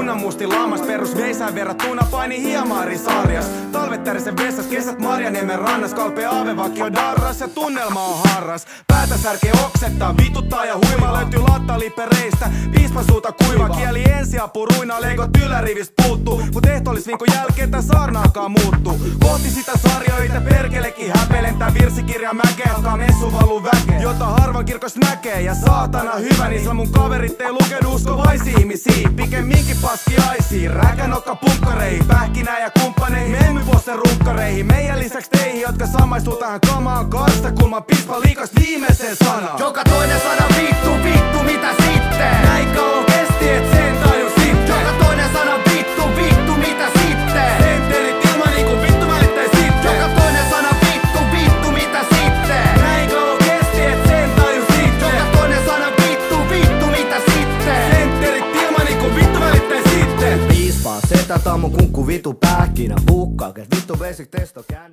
Punamusti lammas perus veisään verrattuna paini hiemaari sarjas. Talvet tärisen vessas, kesät Marjaniemen rannas. Kalpea aavevakki on darras ja tunnelma on harras. Päätä särkee oksettaa, vituttaa ja huima. Löytyy lattalipereistä, piispan suuta kuiva. Kieli ensiapu ruina, leikot yläriivistä puuttuu. Mut ehtoollisvinkon jälkeen tää saarna alkaa muuttuu. Kohti sitä sarjoita perkelekin häpelen. Tää virsikirja mäkeä, alkaa messu valuu väkeä. Jota harvan kirkos näkee ja saatana hyvä. Niin mun kaverit ei lukeudu uskovaisiin ihmisiin. Pikemminkin paskiaisiin, räkänokka punkkareihin. Pähkinä ja kumppaneihin, me emme vuosten runkkareihin. Meidän lisäks teihin, jotka samaistuu tähän kamaan. Kastakulman piispa liikas viimeisen sanan. Joka toinen sana vittu, vittu mitä sitten? Näin kauan kesti, et sen tajus sitten. Joka toinen sana vittu, vittu mitä sitten? Sentterit ilman niinku vittu välittäis sitten. Joka toinen sana vittu, vittu mitä sitten? Näin kauan kesti, et sen tajus sitten. Joka toinen sana vittu, vittu mitä sitten? Sentterit ilman niinku vittu välittäis sitten. Piispaa, setä tammo kunkku vitu pähkinä. Puukkaa, vittu basic testo känni.